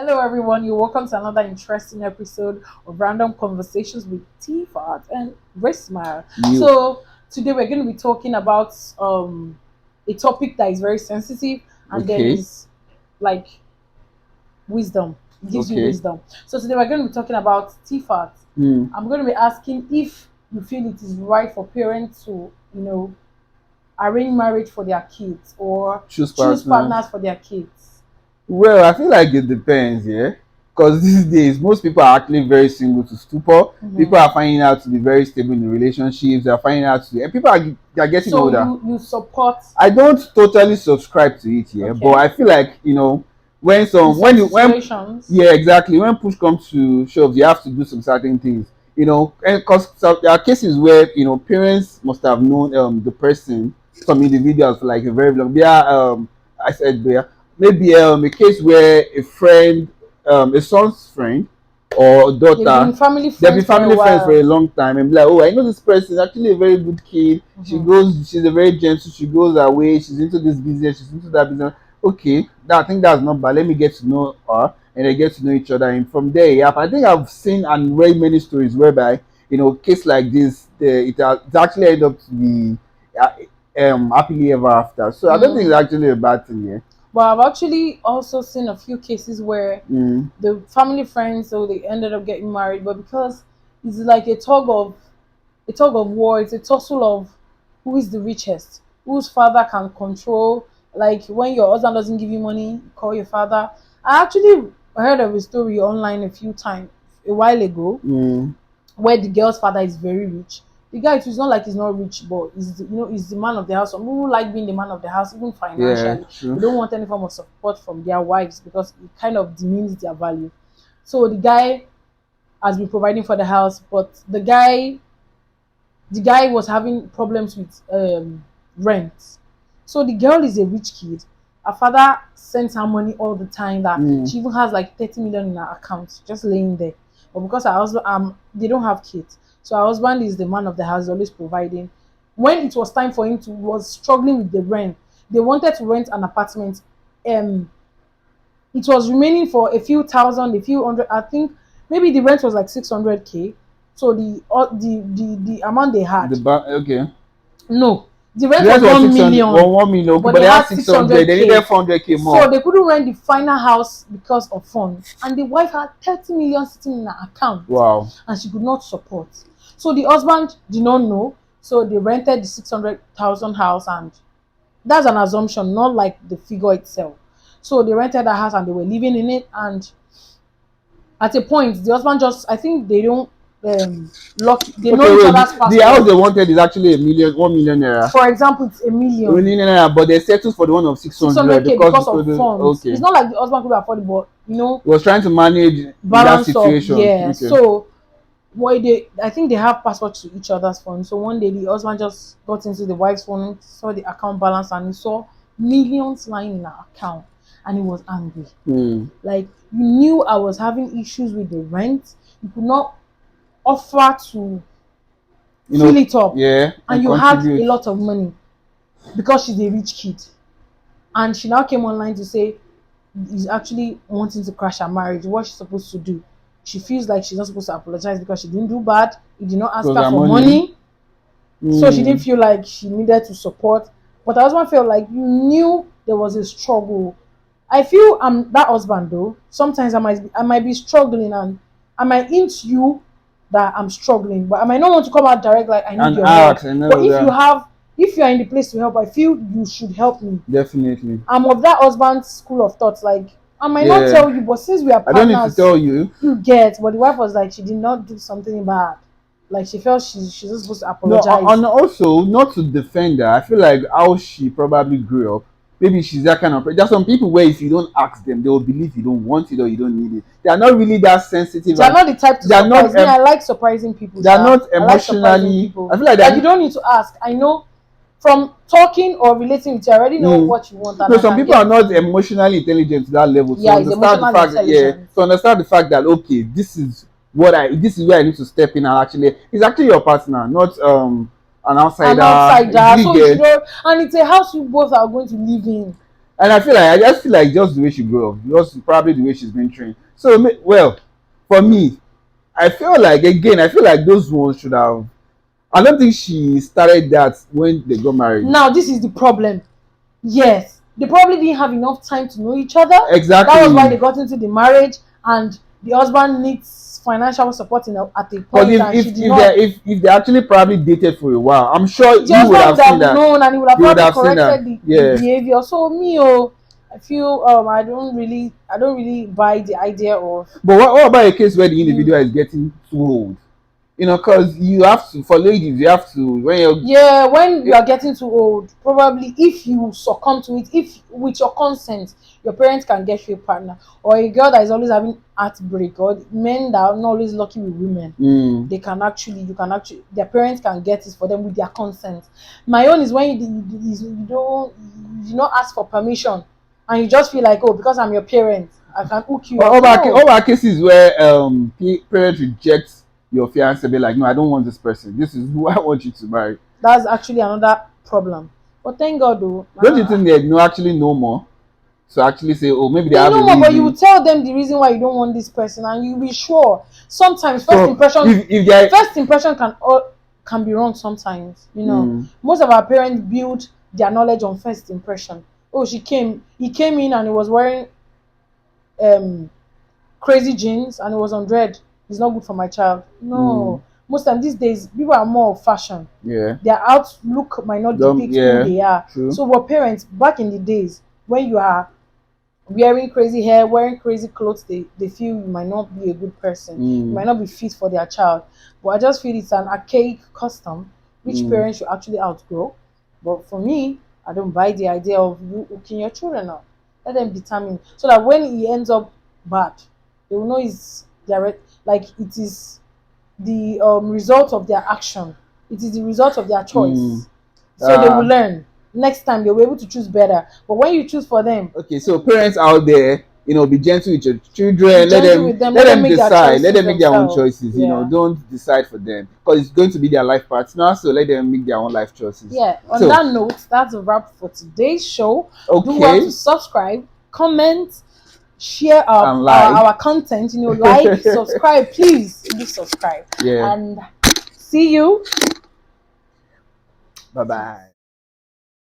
Hello, everyone. You're welcome to another interesting episode of Random Conversations with T Fart and Grace Smile. You. So, today we're going to be talking about a topic that is very sensitive and then Okay. is like wisdom. It gives you Okay. wisdom. So, today we're going to be talking about T Fart. Hmm. I'm going to be asking if you feel it is right for parents to, arrange marriage for their kids or Choose choose partners. partners for their kids. Well, I feel like it depends, yeah. Because these days, most people are actually very single to stupor. People Mhm. are finding out to be very stable in relationships. They're finding out to, and people are getting So, older. you support, I don't totally subscribe to it, yeah, but okay? I feel like when In some some when situations. yeah, exactly, when push comes to shove, you have to do some certain things, and because there are cases where parents must have known the person, some individuals for like a very long. Yeah, I said there maybe a case where a friend, a son's friend or They've been daughter, family they've been friends for a family friends for while. a long time and be like, oh, I know this person is actually a very good kid. Hmm. She's a very gentle, she goes away, she's into this business, she's into that business. Okay, I think that's not bad. Let me get to know her and they get to know each other. And from there, yeah, I think I've seen and read many stories whereby, case like this, it actually end up to be happily ever after. So I don't think it's Mm. actually a bad thing, yeah. But I've actually also seen a few cases where Mm, the family friends, so they ended up getting married, but because it's like a tug of war, it's a tussle of who is the richest, whose father can control. Like when your husband doesn't give you money, you call your father. I actually heard of a story online a few times a while ago mm, where the girl's father is very rich. The guy too is not like he's not rich, but he's the man of the house. Some people like being the man of the house, even yeah, financially. true. They don't want any form of support from their wives because it kind of demeans their value. So the guy has been providing for the house, but the guy was having problems with rent. So the girl is a rich kid. Her father sends her money all the time. That Mm, she even has like 30 million in her account, just laying there. But because her husband, they don't have kids, so her husband is the man of the house, always providing. When it was time for him to, was struggling with the rent. They wanted to rent an apartment. Um, it was remaining for a few thousand, a few hundred. I think maybe the rent was like 600K. So the amount they had, okay. no, the The rent rest was was one 600, million, 1 million, okay, but but they they had had 600. They needed 600K. 400K So more. they couldn't rent the final house because of funds. And the wife had 30 million sitting in her account Wow. and she could not support. So the husband did not know. So they rented the 600,000 house, and that's an assumption, not like the figure itself. So they rented a house and they were living in it. And at a point, the husband just, I think they don't they know Okay, each wait. other's The house password. they wanted is actually a million, 1 million naira. For example, it's a A million. million naira, but they settled for the one of 600 600K because because of funds. okay. It's not like the husband could afford it, but Was trying to manage in that balance up, situation. yeah. Okay. So I think they have password to each other's phone. So one day the husband just got into the wife's phone, saw the account balance, and he saw millions lying in her account, and he was angry. Hmm. Like, you knew I was having issues with the rent, you could not offer to fill it up, Yeah, and and you had a contribute. lot of money because she's a rich kid. And she now came online to say he's actually wanting to crash her marriage. What's she supposed to do? She feels like she's not supposed to apologize because she didn't do bad. He did not ask Because her our for money. money. So she Hmm. didn't feel like she needed to support. But her husband felt like you knew there was a struggle. I feel I'm that husband though. Sometimes I might be struggling, and I might hint you that I'm struggling, but I might not want to come out direct like I need And your help. ask and But all if you that. have if you are in the place to help, I feel you should help me. Definitely. I'm of that husband's school of thoughts. Like, I might not Yeah. tell you, but since we are I don't need to partners, tell you. you get. But the wife was like, she did not do something bad. Like, she felt she's not supposed to No, apologize. and also not to defend her. I feel like how she probably grew up. Maybe she's that kind of. There's some people where if you don't ask them, they will believe you don't want it or you don't need it. They are not really that sensitive, They are and not the type to they are surprise not. me. I like surprising people, They are sha. not I like surprising emotionally. I people. feel like Like, you they're. don't need to ask. I know from talking or relating with you, I already know Mm, what you want, and no, I some can people are get not to. emotionally intelligent to that level to Yeah, it's understand the emotional fact that, yeah, intelligence. to understand the fact that, okay, this is where I need to step in and actually it's actually your partner, not an An outsider. Do outsider, you so you should get? know. And it's a house you both are going to live in. And I just feel like just the way she grew up, just probably the way she's been trained. So well, for me, I feel like those ones should have. I don't think she started that when they got married. Now this is the problem. Yes, they probably didn't have enough time to know each other. Exactly. That was why they got into the marriage, and the husband needs financial support at a But point, and she did not. if they actually probably dated for a while, I'm sure The you would husband have would seen have that. known, and he would have You would probably have seen that. corrected the Yeah. behavior. So me, I feel I don't really buy the idea of. But what about a case where the individual is getting too old? You know, because you have to, for ladies, you have to, when you're. Yeah, when you are getting too old, probably if you succumb to it, if with your consent, your parents can get you a partner, or a girl that is always having heartbreak, or men that are not always lucky with women, you can actually, their parents can get it for them with their consent. My own is when you don't ask for permission, and you just feel like, oh, because I'm your parent, I can hook you. All No. about cases where parents reject your fiance, be like, no, I don't want this person. This is who I want you to marry. That's actually another problem. But thank God, though. Don't you think they actually know more? So actually say, oh, maybe they have a know more, reason. but you will tell them the reason why you don't want this person, and you'll be sure. Sometimes first impression can be wrong. Sometimes, most of our parents build their knowledge on first impression. Oh, he came in and he was wearing crazy jeans and it was on dread. It's not good for my child. No. Most times these days, people are more of fashion. Yeah. Their outlook might not depict who they are. True. So what parents back in the days, when you are wearing crazy hair, wearing crazy clothes, they feel you might not be a good person. You might not be fit for their child. But I just feel it's an archaic custom which parents should actually outgrow. But for me, I don't buy the idea of you hooking your children up. Let them determine, so that when he ends up bad, they will know it's direct, like it is the result of their action. It is the result of their choice. So they will learn. Next time they'll be able to choose better. But when you choose for them, okay, so parents out there, be gentle with your children. Let them decide. Let them make their own choices. Yeah. Don't decide for them, because it's going to be their life partner. So let them make their own life choices. Yeah. On that note, that's a wrap for today's show. Okay. Do well to subscribe, comment, share our content. Like, subscribe, please do subscribe. Yeah. And see you. Bye bye.